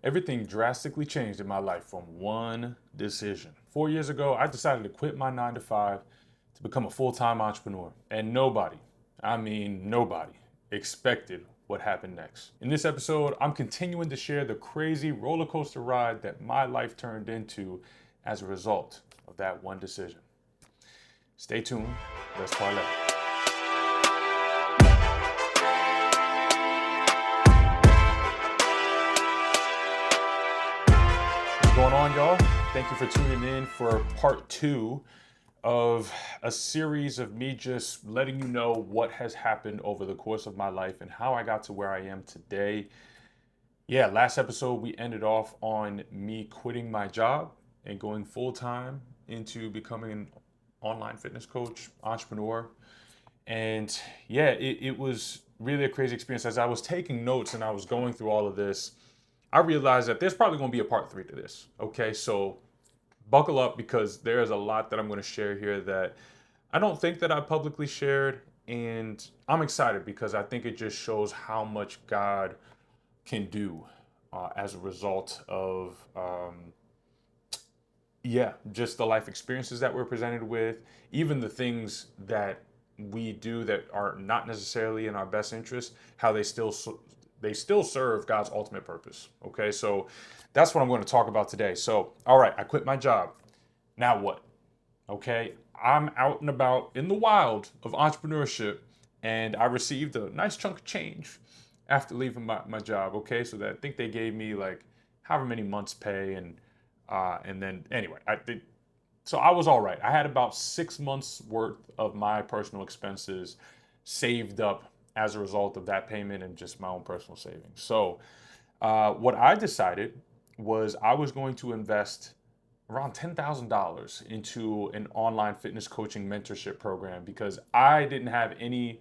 Everything drastically changed in my life from one decision. 4 years ago, I decided to quit my 9 to 5 to become a full time entrepreneur. And nobody, I mean nobody, expected what happened next. In this episode, I'm continuing to share the crazy roller coaster ride that my life turned into as a result of that one decision. Stay tuned. Let's parlay. What's going on, y'all? Thank you for tuning in for part two of a series of me just letting you know what has happened over the course of my life and how I got to where I am today. Yeah, last episode we ended off on me quitting my job and going full time into becoming an online fitness coach, entrepreneur. And yeah, it was really a crazy experience. As I was taking notes and I was going through all of this, I realized that there's probably going to be a part three to this. Okay, so buckle up because there's a lot that I'm going to share here that I don't think that I publicly shared. And I'm excited because I think it just shows how much God can do as a result of, just the life experiences that we're presented with, even the things that we do that are not necessarily in our best interest, how they still serve God's ultimate purpose. Okay, so that's what I'm going to talk about today. So, all right, I quit my job. Now what? Okay, I'm out and about in the wild of entrepreneurship, and I received a nice chunk of change after leaving my job. Okay, so that I think they gave me like however many months pay, and then anyway, so I was all right. I had about 6 months worth of my personal expenses saved up as a result of that payment and just my own personal savings. So, what I decided was I was going to invest around $10,000 into an online fitness coaching mentorship program because I didn't have any,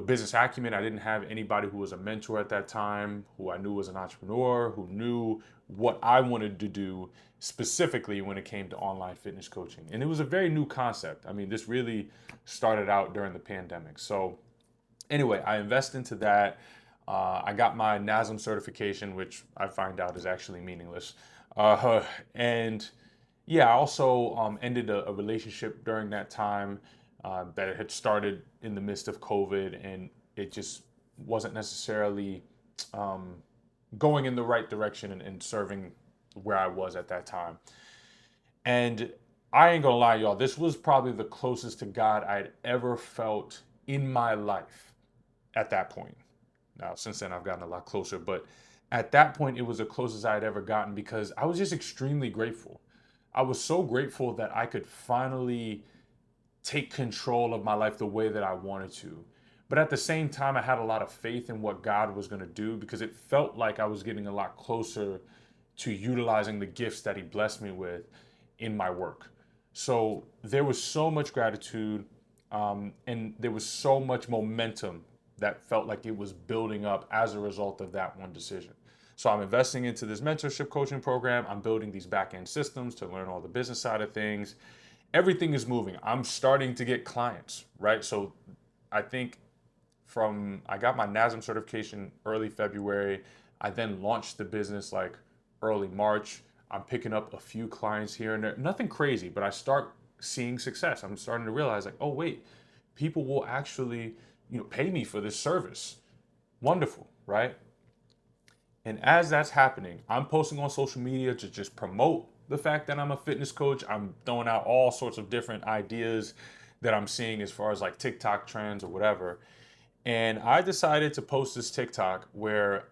business acumen. I didn't have anybody who was a mentor at that time, who I knew was an entrepreneur, who knew what I wanted to do specifically when it came to online fitness coaching. And it was a very new concept. I mean, this really started out during the pandemic. So anyway, I invest into that. I got my NASM certification, which I find out is actually meaningless. And yeah, I also ended a relationship during that time that had started in the midst of COVID, and it just wasn't necessarily um, going in the right direction and serving where I was at that time. And I ain't gonna lie, y'all, this was probably the closest to God I'd ever felt in my life at that point. Now, since then, I've gotten a lot closer, but at that point, it was the closest I had ever gotten because I was just extremely grateful. I was so grateful that I could finally take control of my life the way that I wanted to. But at the same time, I had a lot of faith in what God was going to do because it felt like I was getting a lot closer to utilizing the gifts that He blessed me with in my work. So there was so much gratitude, and there was so much momentum that felt like it was building up as a result of that one decision. So I'm investing into this mentorship coaching program. I'm building these back end systems to learn all the business side of things. Everything is moving. I'm starting to get clients, right? So I think I got my NASM certification early February. I then launched the business like early March. I'm picking up a few clients here and there. Nothing crazy, but I start seeing success. I'm starting to realize like, oh wait, people will actually, pay me for this service. Wonderful, right? And as that's happening, I'm posting on social media to just promote the fact that I'm a fitness coach. I'm throwing out all sorts of different ideas that I'm seeing as far as like TikTok trends or whatever. And I decided to post this TikTok where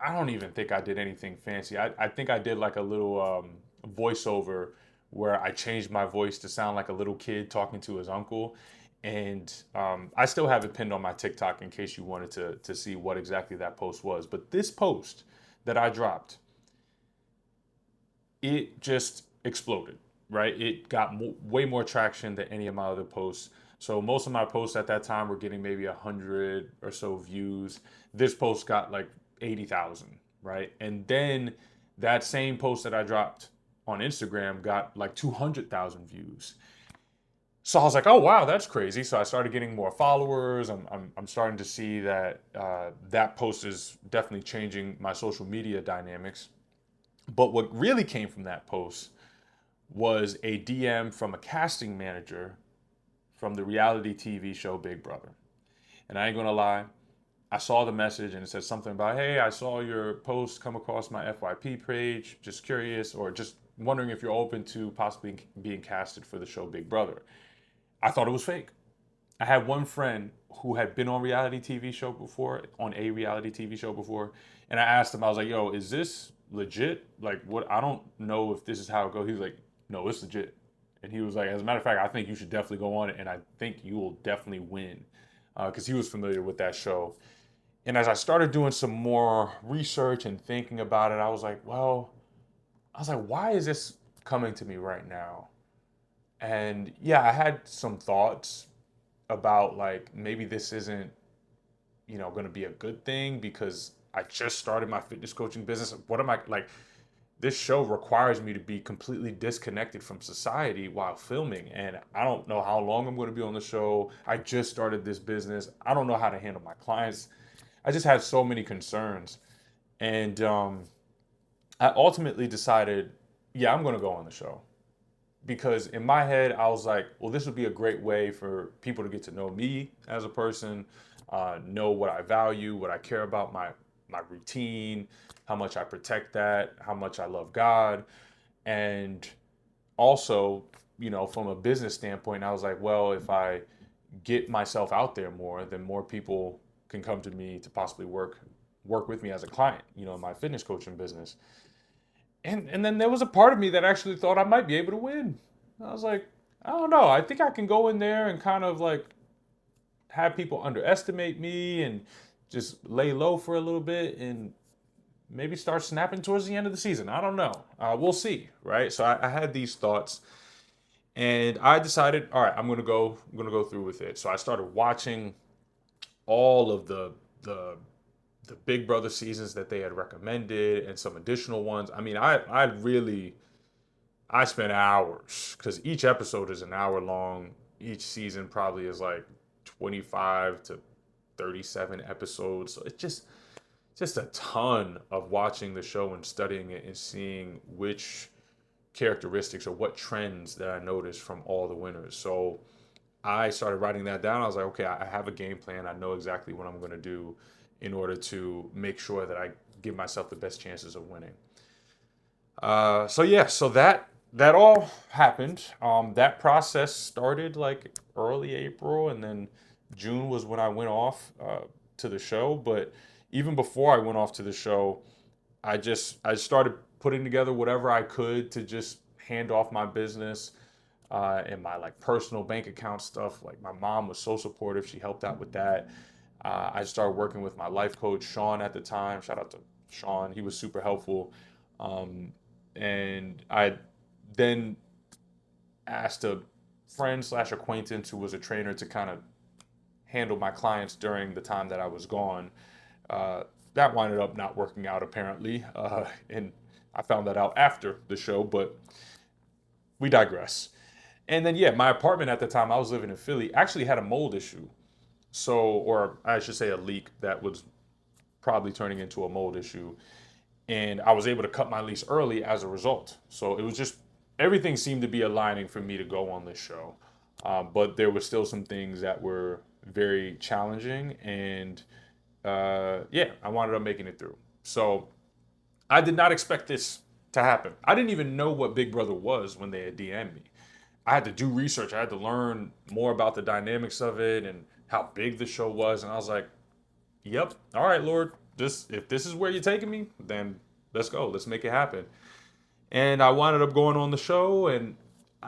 I don't even think I did anything fancy. I think I did like a little voiceover where I changed my voice to sound like a little kid talking to his uncle. And I still have it pinned on my TikTok in case you wanted to see what exactly that post was. But this post that I dropped, it just exploded, right? It got way more traction than any of my other posts. So most of my posts at that time were getting maybe 100 or so views. This post got like 80,000, right? And then that same post that I dropped on Instagram got like 200,000 views. So I was like, oh wow, that's crazy. So I started getting more followers. I'm starting to see that that post is definitely changing my social media dynamics. But what really came from that post was a DM from a casting manager from the reality TV show Big Brother. And I ain't gonna lie, I saw the message and it said something about, hey, I saw your post come across my FYP page, just curious, or just wondering if you're open to possibly being casted for the show Big Brother. I thought it was fake. I had one friend who had been on reality TV show before, on a reality TV show before, and I asked him, I was like, yo, is this legit? Like, what? I don't know if this is how it goes. He was like, no, it's legit. And he was like, as a matter of fact, I think you should definitely go on it, and I think you will definitely win, because he was familiar with that show. And as I started doing some more research and thinking about it, I was like, well, I was like, why is this coming to me right now? And yeah, I had some thoughts about like maybe this isn't, going to be a good thing because I just started my fitness coaching business. What am I like? This show requires me to be completely disconnected from society while filming, and I don't know how long I'm going to be on the show. I just started this business. I don't know how to handle my clients. I just had so many concerns, and I ultimately decided, yeah, I'm going to go on the show because in my head I was like, well, this would be a great way for people to get to know me as a person, know what I value, what I care about, my routine, how much I protect that, how much I love God, and also, from a business standpoint, I was like, well, if I get myself out there more, then more people can come to me to possibly work with me as a client, in my fitness coaching business. And then there was a part of me that actually thought I might be able to win. I was like, I don't know. I think I can go in there and kind of like have people underestimate me and just lay low for a little bit and maybe start snapping towards the end of the season. I don't know. We'll see, right? So I had these thoughts, and I decided, all right, I'm gonna go. I'm gonna go through with it. So I started watching all of the Big Brother seasons that they had recommended and some additional ones. I mean, I spent hours because each episode is an hour long. Each season probably is like 25 to 37 episodes. So it's just a ton of watching the show and studying it and seeing which characteristics or what trends that I noticed from all the winners. So I started writing that down. I was like, okay, I have a game plan. I know exactly what I'm going to do in order to make sure that I give myself the best chances of winning. So yeah, so that all happened. That process started like early April, and then June was when I went off to the show. But even before I went off to the show, I started putting together whatever I could to just hand off my business and my like personal bank account stuff. Like my mom was so supportive; she helped out with that. I started working with my life coach Sean at the time. Shout out to Sean; he was super helpful. Um, and I then asked a friend slash acquaintance who was a trainer to kind of handle my clients during the time that I was gone. That winded up not working out apparently, and I found that out after the show. But we digress. And then yeah, my apartment at the time I was living in Philly actually had a mold issue. So, or I should say, a leak that was probably turning into a mold issue. And I was able to cut my lease early as a result. So it was just everything seemed to be aligning for me to go on this show. But there were still some things that were very challenging, and yeah, I wound up making it through. So I did not expect this to happen. I didn't even know what Big Brother was when they had DM'd me. I had to do research. I had to learn more about the dynamics of it and how big the show was. And I was like, yep, all right, Lord, if this is where you're taking me, then let's go. Let's make it happen. And I wound up going on the show, and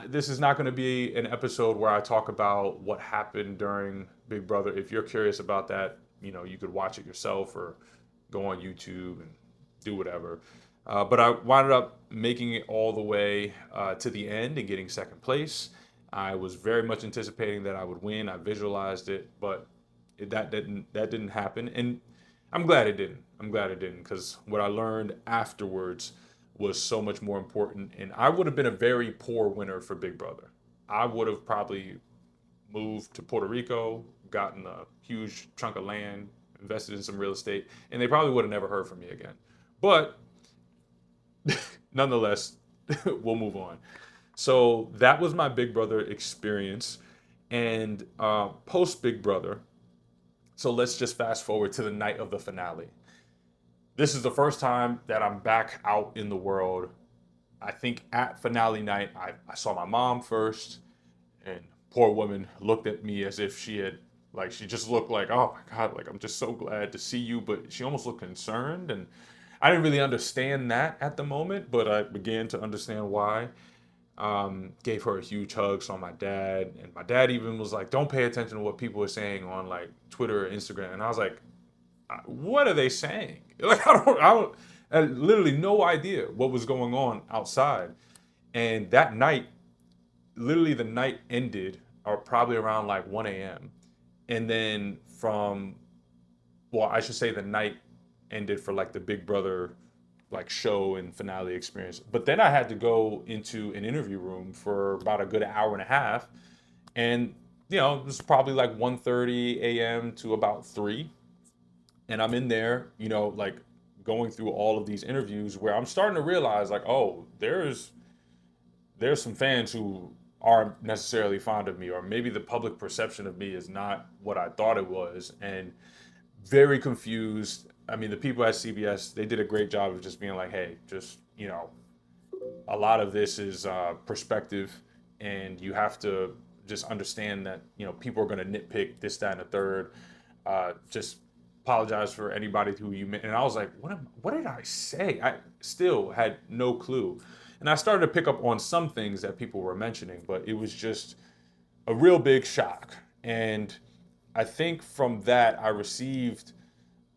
this is not going to be an episode where I talk about what happened during Big Brother. If you're curious about that, you could watch it yourself or go on YouTube and do whatever. But I wound up making it all the way to the end and getting second place. I was very much anticipating that I would win. I visualized it, but that didn't happen, and I'm glad it didn't. I'm glad it didn't because what I learned afterwards was so much more important. And I would have been a very poor winner for Big Brother. I would have probably moved to Puerto Rico, gotten a huge chunk of land, invested in some real estate, and they probably would have never heard from me again. But nonetheless, we'll move on. So that was my Big Brother experience, and post Big Brother. So let's just fast forward to the night of the finale. This is the first time that I'm back out in the world. I think at finale night, I saw my mom first, and poor woman looked at me as if she had, like, she just looked like, oh my God, like, I'm just so glad to see you. But she almost looked concerned. And I didn't really understand that at the moment, but I began to understand why. Gave her a huge hug, saw my dad. And my dad even was like, don't pay attention to what people are saying on like Twitter or Instagram. And I was like, what are they saying? Like, I had literally no idea what was going on outside. And that night, literally the night ended, or probably around like 1 a.m. And then well, I should say the night ended for like the Big Brother like show and finale experience. But then I had to go into an interview room for about a good hour and a half. And, it was probably like 1:30 a.m. to about 3. And I'm in there, like going through all of these interviews where I'm starting to realize like, oh, there's some fans who aren't necessarily fond of me, or maybe the public perception of me is not what I thought it was, and very confused. I mean, the people at CBS, they did a great job of just being like, hey, just, a lot of this is perspective, and you have to just understand that, people are going to nitpick this, that, and the third. Just apologize for anybody who you met. And I was like, what did I say? I still had no clue. And I started to pick up on some things that people were mentioning, but it was just a real big shock. And I think from that, I received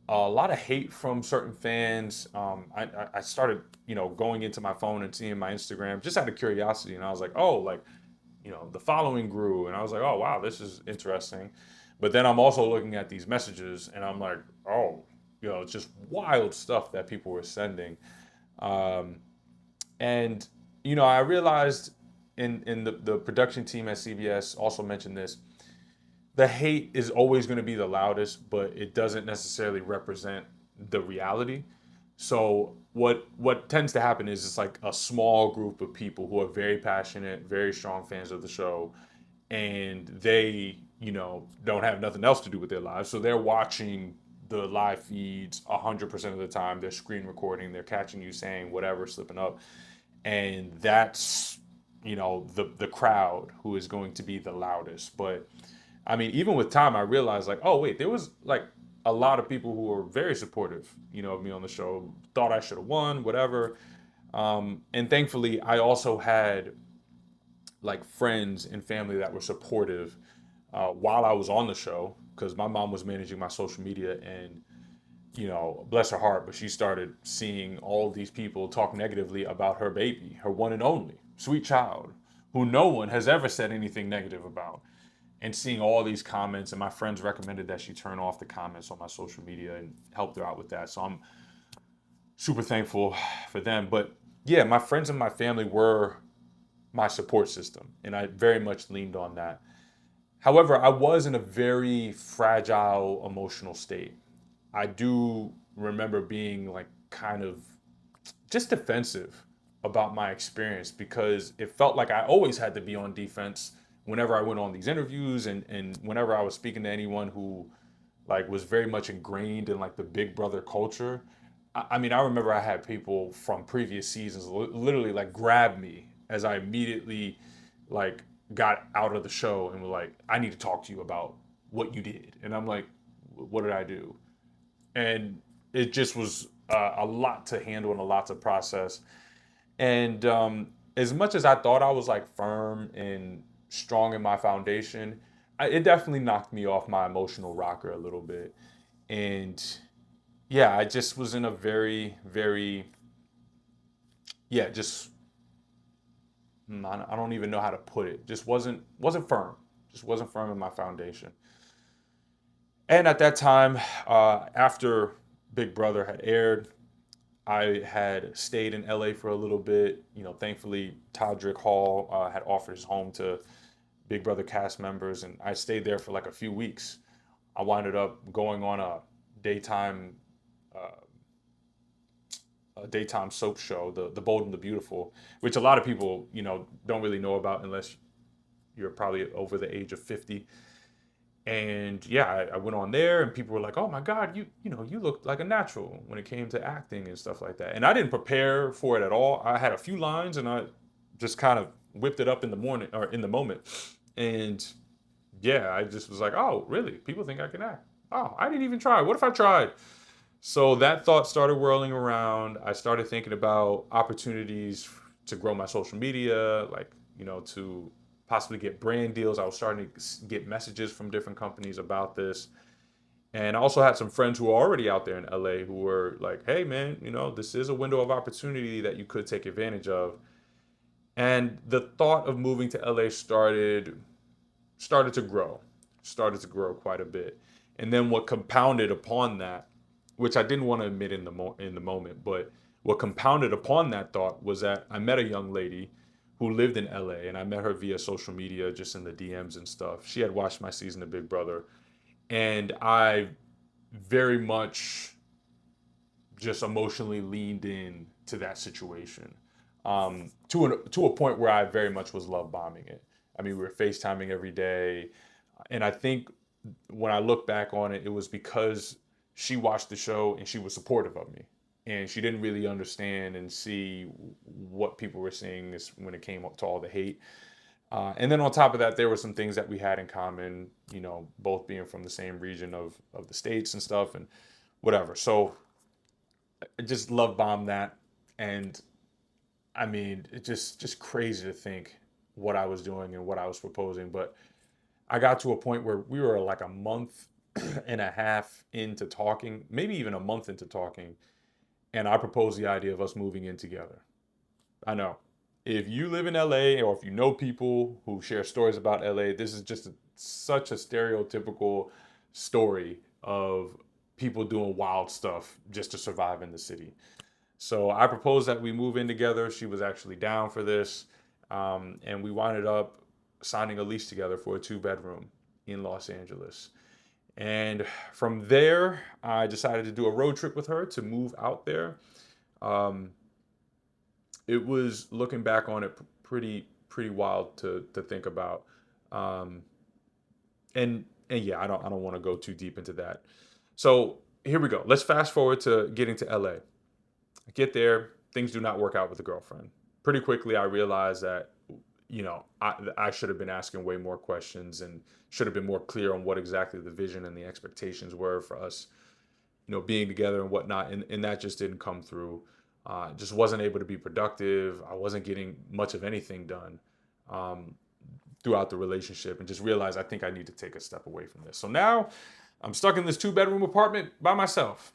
a lot of hate from certain fans. I started, going into my phone and seeing my Instagram just out of curiosity. And I was like, oh, like, the following grew. And I was like, oh, wow, this is interesting. But then I'm also looking at these messages and I'm like, oh, it's just wild stuff that people were sending. Um, and, I realized in the production team at CBS also mentioned this. The hate is always going to be the loudest, but it doesn't necessarily represent the reality. So what tends to happen is it's like a small group of people who are very passionate, very strong fans of the show, and they, don't have nothing else to do with their lives. So they're watching the live feeds 100% of the time. They're screen recording, they're catching you saying whatever, slipping up. And that's, the crowd who is going to be the loudest. But I mean, even with time, I realized like, oh wait, there was like a lot of people who were very supportive, of me on the show, thought I should have won, whatever. And thankfully, I also had like friends and family that were supportive while I was on the show, because my mom was managing my social media, and bless her heart, but she started seeing all these people talk negatively about her baby, her one and only sweet child, who no one has ever said anything negative about. And seeing all these comments, and my friends recommended that she turn off the comments on my social media and helped her out with that. So I'm super thankful for them. But yeah, my friends and my family were my support system, and I very much leaned on that. However, I was in a very fragile emotional state. I do remember being like kind of just defensive about my experience, because it felt like I always had to be on defense whenever I went on these interviews, and whenever I was speaking to anyone who like was very much ingrained in like the Big Brother culture. I mean, I remember I had people from previous seasons literally like grab me as I immediately like got out of the show and were like, I need to talk to you about what you did. And I'm like, what did I do? And it just was a lot to handle and a lot to process. And as much as I thought I was like firm and strong in my foundation, it definitely knocked me off my emotional rocker a little bit. And yeah, I just was in a very, very, yeah, just I don't even know how to put it. Just wasn't firm. Just wasn't firm in my foundation. And at that time, after Big Brother had aired, I had stayed in LA for a little bit. Thankfully, Todrick Hall had offered his home to Big Brother cast members, and I stayed there for like a few weeks. I winded up going on a daytime a daytime soap show, the Bold and the Beautiful, which a lot of people, don't really know about unless you're probably over the age of 50. And yeah, I went on there, and people were like, "Oh my God, you look like a natural when it came to acting and stuff like that." And I didn't prepare for it at all. I had a few lines, and I just kind of whipped it up in the morning or in the moment. And yeah, I just was like, "Oh, really? People think I can act? Oh, I didn't even try. What if I tried?" So that thought started whirling around. I started thinking about opportunities to grow my social media, like, to possibly get brand deals. I was starting to get messages from different companies about this. And I also had some friends who are already out there in LA who were like, "Hey man, this is a window of opportunity that you could take advantage of." And the thought of moving to LA started to grow, quite a bit. And then what compounded upon that, which I didn't want to admit in the moment, but what compounded upon that thought was that I met a young lady who lived in LA, and I met her via social media, just in the DMs and stuff. She had watched my season of Big Brother, and I very much just emotionally leaned in to that situation, to a point where I very much was love bombing it. I mean, we were FaceTiming every day, and I think when I look back on it, it was because she watched the show and she was supportive of me, and she didn't really understand and see what people were saying is when it came up to all the hate. And then on top of that, there were some things that we had in common, both being from the same region of the States and stuff and whatever. So I just love bombed that. And I mean, it's just crazy to think what I was doing and what I was proposing. But I got to a point where we were like a month and a half into talking, maybe even a month into talking, and I proposed the idea of us moving in together. I know. If you live in LA, or if you know people who share stories about LA, this is just such a stereotypical story of people doing wild stuff just to survive in the city. So I proposed that we move in together. She was actually down for this. And we winded up signing a lease together for a two-bedroom in Los Angeles. And from there, I decided to do a road trip with her to move out there. Um, it was, looking back on it, pretty wild to think about. Um, and yeah, I don't want to go too deep into that. So here we go. Let's fast forward to getting to LA. I get there, things do not work out with the girlfriend. Pretty quickly, I realized that, I should have been asking way more questions and should have been more clear on what exactly the vision and the expectations were for us, being together and whatnot. And that just didn't come through. Just wasn't able to be productive. I wasn't getting much of anything done um, throughout the relationship, and just realized I think I need to take a step away from this. So now I'm stuck in this two-bedroom apartment by myself,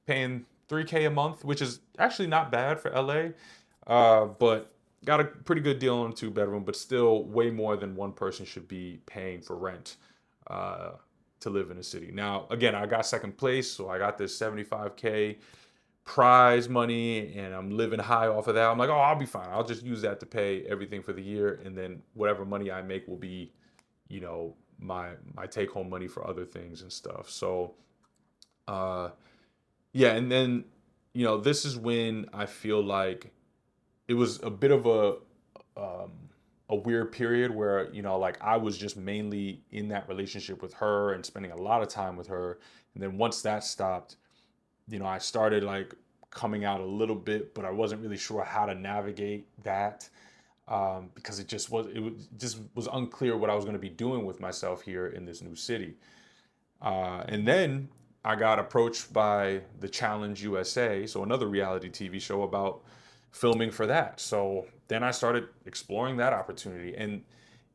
paying 3K a month, which is actually not bad for LA, but got a pretty good deal on a two-bedroom, but still way more than one person should be paying for rent uh, to live in a city. Now, again, I got second place, so I got this 75K prize money, and I'm living high off of that. I'm like, oh, I'll be fine. I'll just use that to pay everything for the year, and then whatever money I make will be, my take home money for other things and stuff. So, uh, yeah, and then this is when I feel like it was a bit of um, a weird period where like I was just mainly in that relationship with her and spending a lot of time with her, and then once that stopped, I started like coming out a little bit, but I wasn't really sure how to navigate that, because it just was unclear what I was going to be doing with myself here in this new city. And then I got approached by the Challenge USA, so another reality TV show about filming for that. So then I started exploring that opportunity, and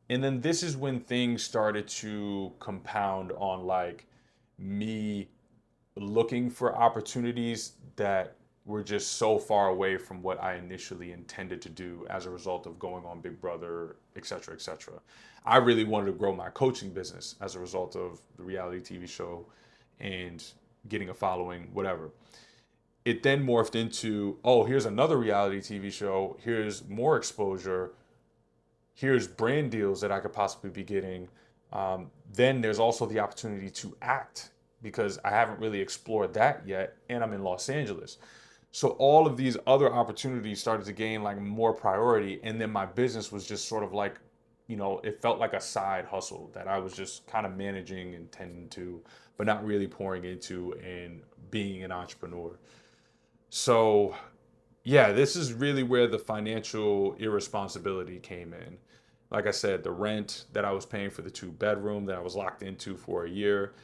then this is when things started to compound on like me looking for opportunities that were just so far away from what I initially intended to do as a result of going on Big Brother, et cetera, et cetera. I really wanted to grow my coaching business as a result of the reality TV show and getting a following, whatever. It then morphed into, oh, here's another reality TV show, here's more exposure, here's brand deals that I could possibly be getting. Then there's also the opportunity to act, because I haven't really explored that yet, and I'm in Los Angeles. So all of these other opportunities started to gain like more priority. And then my business was just sort of like, it felt like a side hustle that I was just kind of managing and tending to, but not really pouring into and being an entrepreneur. So yeah, this is really where the financial irresponsibility came in. Like I said, the rent that I was paying for the 2 bedroom that I was locked into for a year,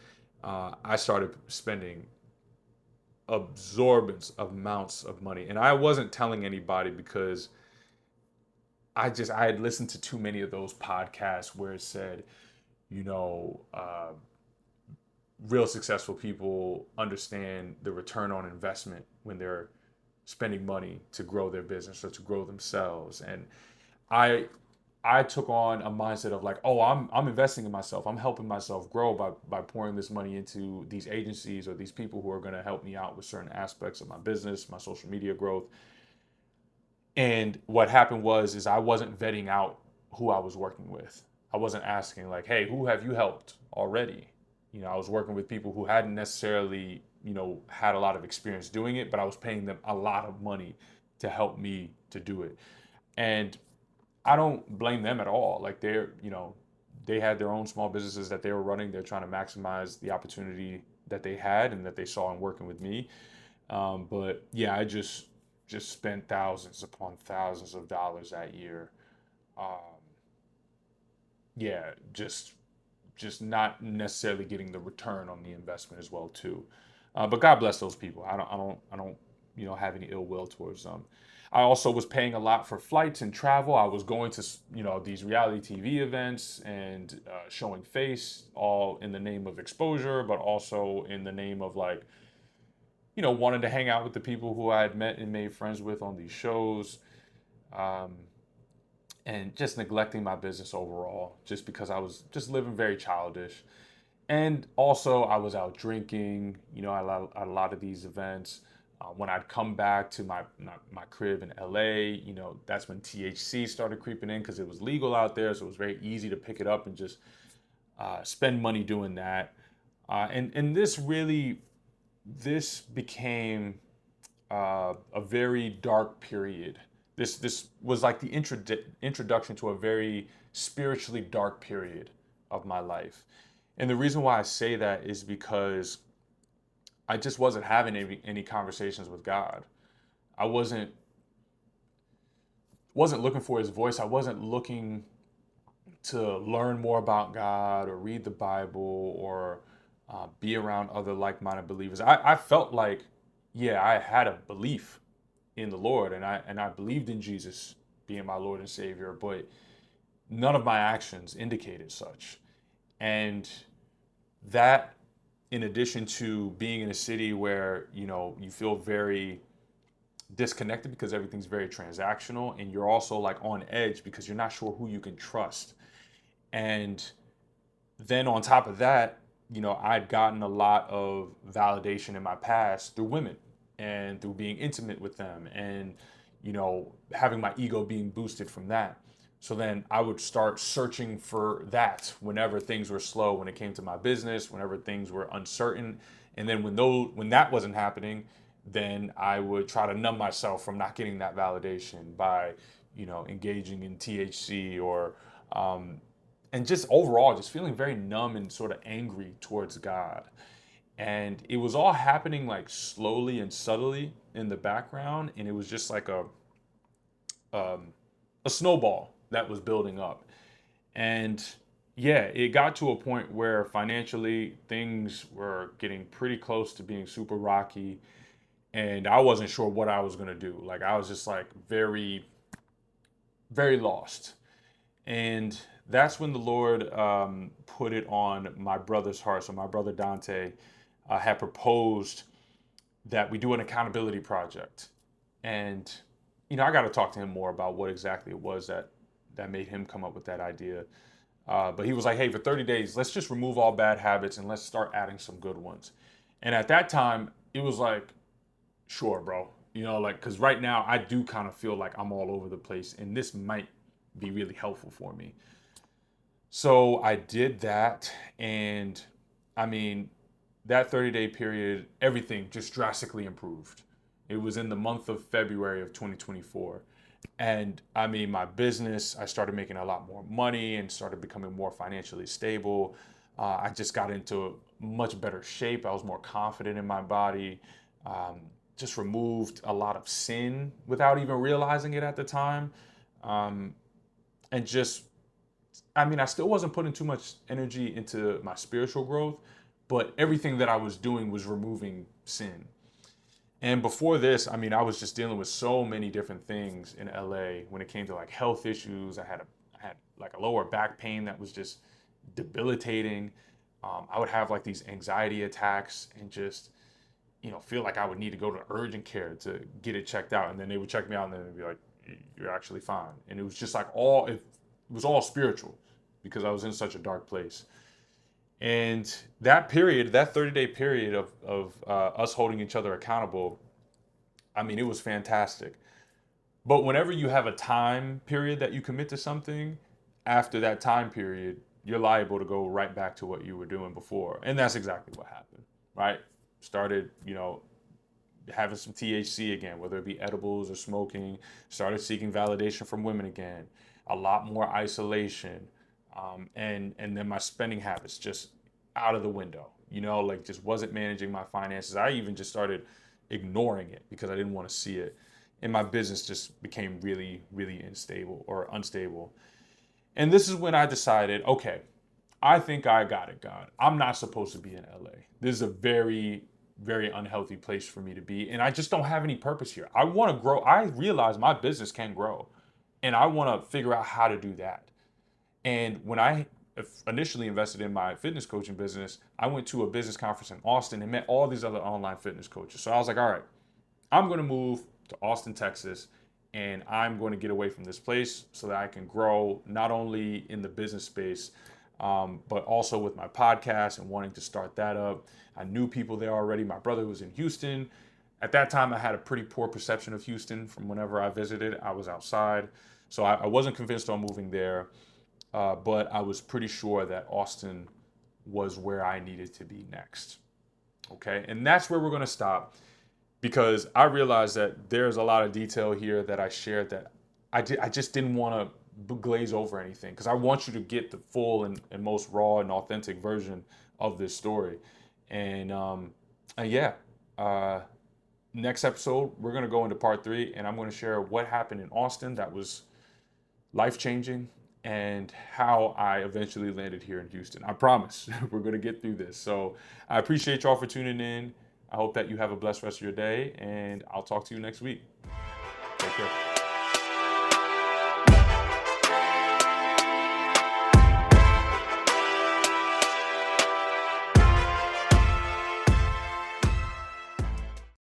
I started spending absorbent amounts of money. And I wasn't telling anybody because I had listened to too many of those podcasts where it said, you know, uh, real successful people understand the return on investment when they're spending money to grow their business or to grow themselves. And I I took on a mindset of like, oh, I'm investing in myself. I'm helping myself grow by pouring this money into these agencies or these people who are going to help me out with certain aspects of my business, my social media growth. And what happened was is I wasn't vetting out who I was working with. I wasn't asking like, hey, who have you helped already? I was working with people who hadn't necessarily, had a lot of experience doing it, but I was paying them a lot of money to help me to do it. And I don't blame them at all. Like they had their own small businesses that they were running. They're trying to maximize the opportunity that they had and that they saw in working with me. But yeah, I just spent thousands upon thousands of dollars that year. Um, yeah, just not necessarily getting the return on the investment as well too. But God bless those people. I don't have any ill will towards them. I also was paying a lot for flights and travel. I was going to these reality TV events and showing face, all in the name of exposure, but also in the name of like wanted to hang out with the people who I had met and made friends with on these shows. Um, and just neglecting my business overall, just because I was just living very childish. And also, I was out drinking, at a lot of these events. When I'd come back to my crib in LA, that's when THC started creeping in because it was legal out there. So it was very easy to pick it up and just spend money doing that. And this became a very dark period. This was like the introduction to a very spiritually dark period of my life. And the reason why I say that is because I just wasn't having any conversations with God. I wasn't looking for his voice. I wasn't looking to learn more about God or read the Bible or be around other like-minded believers. I felt like, yeah, I had a belief in the Lord and I believed in Jesus being my Lord and Savior, but none of my actions indicated such. And that, in addition to being in a city where you feel very disconnected because everything's very transactional, and you're also like on edge because you're not sure who you can trust. And then on top of that, I'd gotten a lot of validation in my past through women and through being intimate with them and having my ego being boosted from that. So then I would start searching for that whenever things were slow, when it came to my business, whenever things were uncertain. And then when that wasn't happening, then I would try to numb myself from not getting that validation by, engaging in THC or and just overall just feeling very numb and sort of angry towards God. And it was all happening like slowly and subtly in the background, and it was just like um, a snowball that was building up. And yeah, it got to a point where financially things were getting pretty close to being super rocky, and I wasn't sure what I was gonna do. Like I was just like very, very lost. And that's when the Lord put it on my brother's heart. So my brother Dante had proposed that we do an accountability project. And I got to talk to him more about what exactly it was that made him come up with that idea. But he was like, hey, for 30 days, let's just remove all bad habits and let's start adding some good ones. And at that time, it was like, sure, bro. Like, because right now I do kind of feel like I'm all over the place and this might be really helpful for me. So I did that. And I mean, that 30-day period, everything just drastically improved. It was in the month of February of 2024. And I mean, my business, I started making a lot more money and started becoming more financially stable. I just got into much better shape. I was more confident in my body. Um, just removed a lot of sin without even realizing it at the time. Um, and just, I mean, I still wasn't putting too much energy into my spiritual growth, but everything that I was doing was removing sin. And before this, I mean, I was just dealing with so many different things in LA when it came to like health issues. I had like a lower back pain that was just debilitating. I would have like these anxiety attacks and just, feel like I would need to go to urgent care to get it checked out. And then they would check me out and then they'd be like, "You're actually fine." And it was just like it was all spiritual because I was in such a dark place. And that period, that 30-day period of us holding each other accountable, I mean, it was fantastic. But whenever you have a time period that you commit to something, after that time period, you're liable to go right back to what you were doing before. And that's exactly what happened, right? Started, having some THC again, whether it be edibles or smoking, started seeking validation from women again, a lot more isolation. And then my spending habits just out of the window, like just wasn't managing my finances. I even just started ignoring it because I didn't want to see it. And my business just became really, really unstable. And this is when I decided, okay, I think I got it, God. I'm not supposed to be in LA. This is a very, very unhealthy place for me to be. And I just don't have any purpose here. I want to grow. I realize my business can grow. And I want to figure out how to do that. And when I initially invested in my fitness coaching business, I went to a business conference in Austin and met all these other online fitness coaches. So I was like, all right, I'm going to move to Austin, Texas, and I'm going to get away from this place so that I can grow not only in the business space, but also with my podcast and wanting to start that up. I knew people there already. My brother was in Houston. At that time, I had a pretty poor perception of Houston from whenever I visited. I was outside. So I wasn't convinced on moving there, but I was pretty sure that Austin was where I needed to be next. Okay, and that's where we're going to stop because I realized that there's a lot of detail here that I shared that I just didn't want to glaze over anything because I want you to get the full and most raw and authentic version of this story. And yeah, uh, next episode, we're going to go into part 3 and I'm going to share what happened in Austin that was life changing and how I eventually landed here in Houston. I promise we're going to get through this. So I appreciate y'all for tuning in. I hope that you have a blessed rest of your day, and I'll talk to you next week. Take care.